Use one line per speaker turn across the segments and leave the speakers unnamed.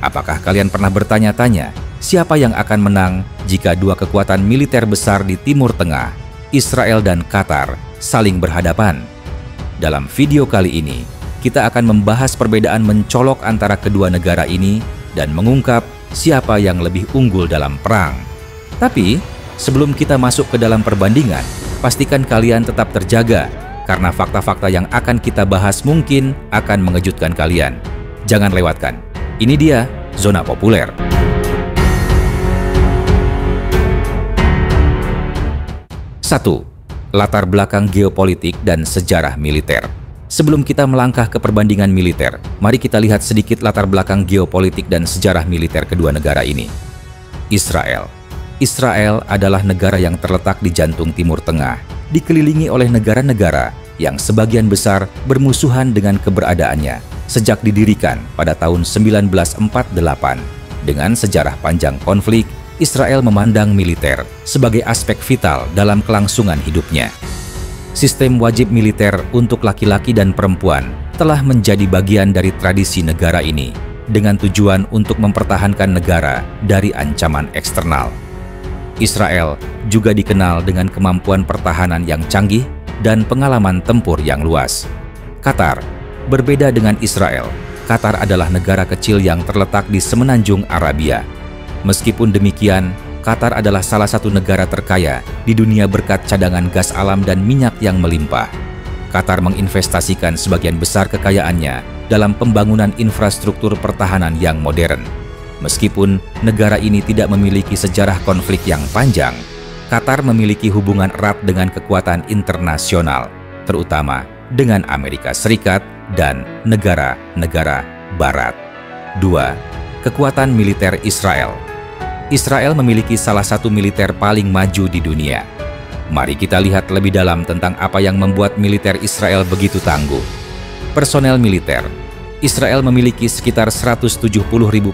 Apakah kalian pernah bertanya-tanya siapa yang akan menang jika dua kekuatan militer besar di Timur Tengah, Israel dan Qatar, saling berhadapan? Dalam video kali ini, kita akan membahas perbedaan mencolok antara kedua negara ini dan mengungkap siapa yang lebih unggul dalam perang. Tapi, sebelum kita masuk ke dalam perbandingan, pastikan kalian tetap terjaga, karena fakta-fakta yang akan kita bahas mungkin akan mengejutkan kalian. Jangan lewatkan. Ini dia Zona Populer. Satu, latar belakang geopolitik dan sejarah militer. Sebelum kita melangkah ke perbandingan militer, mari kita lihat sedikit latar belakang geopolitik dan sejarah militer kedua negara ini. Israel. Israel adalah negara yang terletak di jantung Timur Tengah, dikelilingi oleh negara-negara yang sebagian besar bermusuhan dengan keberadaannya sejak didirikan pada tahun 1948. Dengan sejarah panjang konflik, Israel memandang militer sebagai aspek vital dalam kelangsungan hidupnya. Sistem wajib militer untuk laki-laki dan perempuan telah menjadi bagian dari tradisi negara ini dengan tujuan untuk mempertahankan negara dari ancaman eksternal. Israel juga dikenal dengan kemampuan pertahanan yang canggih dan pengalaman tempur yang luas. Qatar berbeda dengan Israel. Qatar adalah negara kecil yang terletak di semenanjung Arabia. Meskipun demikian, Qatar adalah salah satu negara terkaya di dunia berkat cadangan gas alam dan minyak yang melimpah. Qatar menginvestasikan sebagian besar kekayaannya dalam pembangunan infrastruktur pertahanan yang modern. Meskipun negara ini tidak memiliki sejarah konflik yang panjang, Qatar memiliki hubungan erat dengan kekuatan internasional, terutama dengan Amerika Serikat dan negara-negara Barat. 2. Kekuatan militer Israel. Israel memiliki salah satu militer paling maju di dunia. Mari kita lihat lebih dalam tentang apa yang membuat militer Israel begitu tangguh. Personel militer. Israel memiliki sekitar 170.000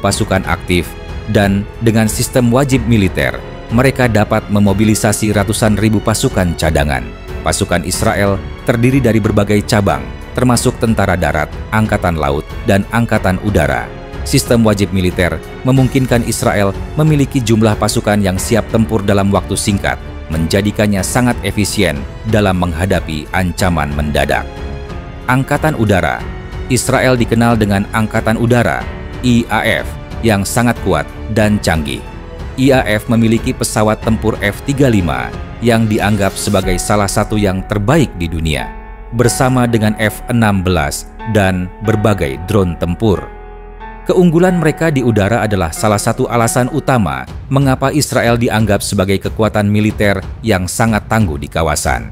pasukan aktif, dan dengan sistem wajib militer, mereka dapat memobilisasi ratusan ribu pasukan cadangan. Pasukan Israel terdiri dari berbagai cabang, termasuk tentara darat, angkatan laut, dan angkatan udara. Sistem wajib militer memungkinkan Israel memiliki jumlah pasukan yang siap tempur dalam waktu singkat, menjadikannya sangat efisien dalam menghadapi ancaman mendadak. Angkatan udara. Israel dikenal dengan Angkatan Udara, IAF, yang sangat kuat dan canggih. IAF memiliki pesawat tempur F-35 yang dianggap sebagai salah satu yang terbaik di dunia, bersama dengan F-16 dan berbagai drone tempur. Keunggulan mereka di udara adalah salah satu alasan utama mengapa Israel dianggap sebagai kekuatan militer yang sangat tangguh di kawasan.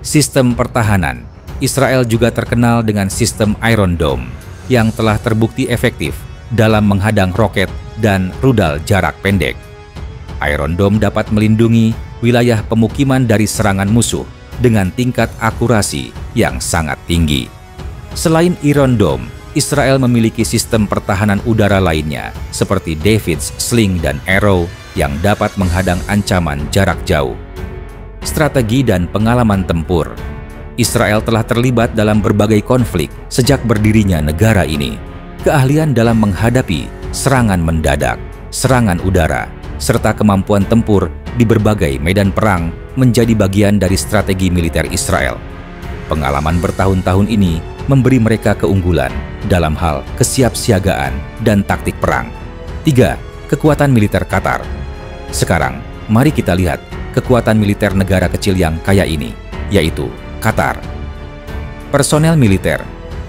Sistem pertahanan. Israel juga terkenal dengan sistem Iron Dome yang telah terbukti efektif dalam menghadang roket dan rudal jarak pendek. Iron Dome dapat melindungi wilayah pemukiman dari serangan musuh dengan tingkat akurasi yang sangat tinggi. Selain Iron Dome, Israel memiliki sistem pertahanan udara lainnya seperti David's Sling dan Arrow yang dapat menghadang ancaman jarak jauh. Strategi dan pengalaman tempur. Israel telah terlibat dalam berbagai konflik sejak berdirinya negara ini. Keahlian dalam menghadapi serangan mendadak, serangan udara, serta kemampuan tempur di berbagai medan perang menjadi bagian dari strategi militer Israel. Pengalaman bertahun-tahun ini memberi mereka keunggulan dalam hal kesiapsiagaan dan taktik perang. 3. Kekuatan militer Qatar. Sekarang, mari kita lihat kekuatan militer negara kecil yang kaya ini, yaitu Qatar. Personel militer.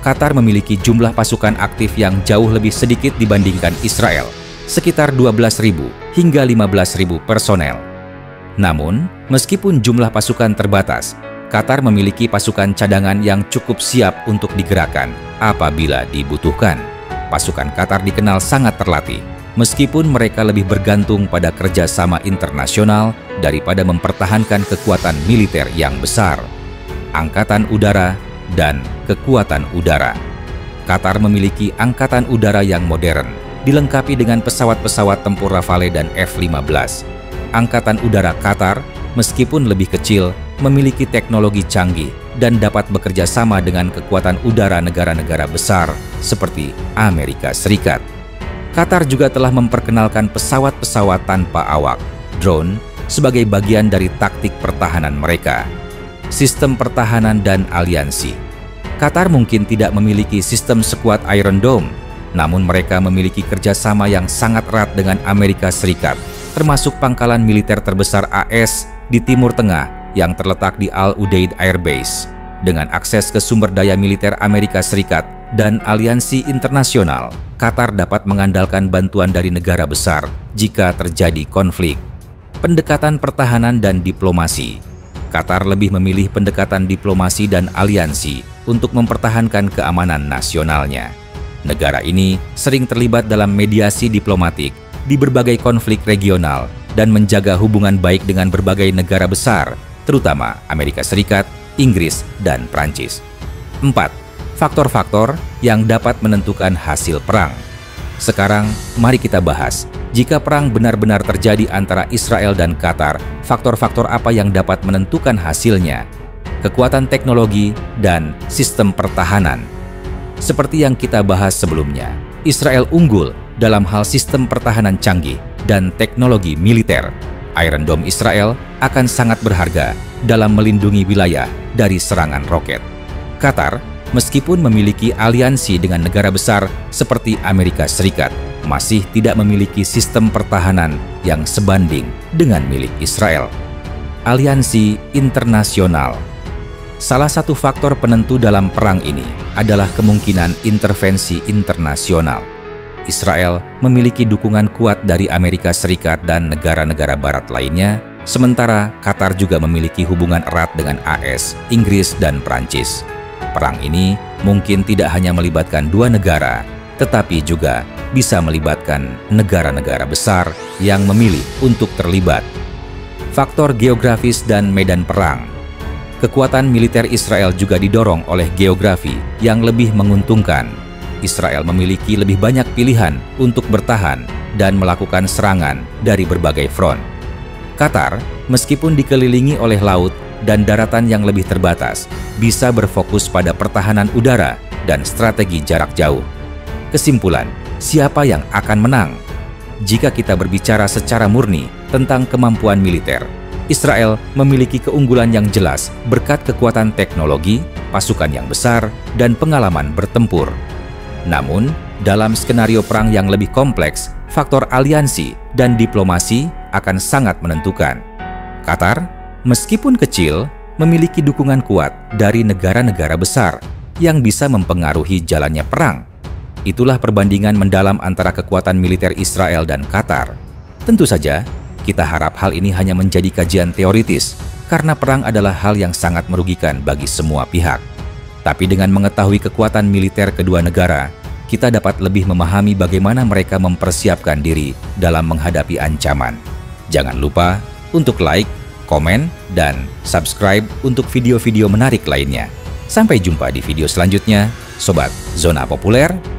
Qatar memiliki jumlah pasukan aktif yang jauh lebih sedikit dibandingkan Israel, sekitar 12.000 hingga 15.000 personel. Namun, meskipun jumlah pasukan terbatas, Qatar memiliki pasukan cadangan yang cukup siap untuk digerakkan apabila dibutuhkan. Pasukan Qatar dikenal sangat terlatih, meskipun mereka lebih bergantung pada kerjasama internasional daripada mempertahankan kekuatan militer yang besar. Angkatan udara dan kekuatan udara. Qatar memiliki angkatan udara yang modern, dilengkapi dengan pesawat-pesawat tempur Rafale dan F-15. Angkatan udara Qatar, meskipun lebih kecil, memiliki teknologi canggih dan dapat bekerja sama dengan kekuatan udara negara-negara besar seperti Amerika Serikat. Qatar juga telah memperkenalkan pesawat-pesawat tanpa awak, drone, sebagai bagian dari taktik pertahanan mereka. Sistem pertahanan dan aliansi. Qatar mungkin tidak memiliki sistem sekuat Iron Dome, namun mereka memiliki kerjasama yang sangat erat dengan Amerika Serikat, termasuk pangkalan militer terbesar AS di Timur Tengah yang terletak di Al Udeid Air Base. Dengan akses ke sumber daya militer Amerika Serikat dan aliansi internasional, Qatar dapat mengandalkan bantuan dari negara besar jika terjadi konflik. Pendekatan pertahanan dan diplomasi. Qatar lebih memilih pendekatan diplomasi dan aliansi untuk mempertahankan keamanan nasionalnya. Negara ini sering terlibat dalam mediasi diplomatik di berbagai konflik regional dan menjaga hubungan baik dengan berbagai negara besar, terutama Amerika Serikat, Inggris, dan Prancis. 4. Faktor-faktor yang dapat menentukan hasil perang. Sekarang, mari kita bahas, jika perang benar-benar terjadi antara Israel dan Qatar, faktor-faktor apa yang dapat menentukan hasilnya? Kekuatan teknologi dan sistem pertahanan. Seperti yang kita bahas sebelumnya, Israel unggul dalam hal sistem pertahanan canggih dan teknologi militer. Iron Dome Israel akan sangat berharga dalam melindungi wilayah dari serangan roket. Qatar, meskipun memiliki aliansi dengan negara besar seperti Amerika Serikat, masih tidak memiliki sistem pertahanan yang sebanding dengan milik Israel. Aliansi internasional. Salah satu faktor penentu dalam perang ini adalah kemungkinan intervensi internasional. Israel memiliki dukungan kuat dari Amerika Serikat dan negara-negara barat lainnya, sementara Qatar juga memiliki hubungan erat dengan AS, Inggris, dan Prancis. Perang ini mungkin tidak hanya melibatkan dua negara, tetapi juga bisa melibatkan negara-negara besar yang memilih untuk terlibat. Faktor geografis dan medan perang. Kekuatan militer Israel juga didorong oleh geografi yang lebih menguntungkan. Israel memiliki lebih banyak pilihan untuk bertahan dan melakukan serangan dari berbagai front. Qatar, meskipun dikelilingi oleh laut dan daratan yang lebih terbatas, bisa berfokus pada pertahanan udara dan strategi jarak jauh. Kesimpulan, siapa yang akan menang? Jika kita berbicara secara murni tentang kemampuan militer, Israel memiliki keunggulan yang jelas berkat kekuatan teknologi, pasukan yang besar, dan pengalaman bertempur. Namun, dalam skenario perang yang lebih kompleks, faktor aliansi dan diplomasi akan sangat menentukan. Qatar, meskipun kecil, memiliki dukungan kuat dari negara-negara besar yang bisa mempengaruhi jalannya perang. Itulah perbandingan mendalam antara kekuatan militer Israel dan Qatar. Tentu saja, kita harap hal ini hanya menjadi kajian teoritis, karena perang adalah hal yang sangat merugikan bagi semua pihak. Tapi dengan mengetahui kekuatan militer kedua negara, kita dapat lebih memahami bagaimana mereka mempersiapkan diri dalam menghadapi ancaman. Jangan lupa untuk like, komen, dan subscribe untuk video-video menarik lainnya. Sampai jumpa di video selanjutnya, Sobat Zona Populer.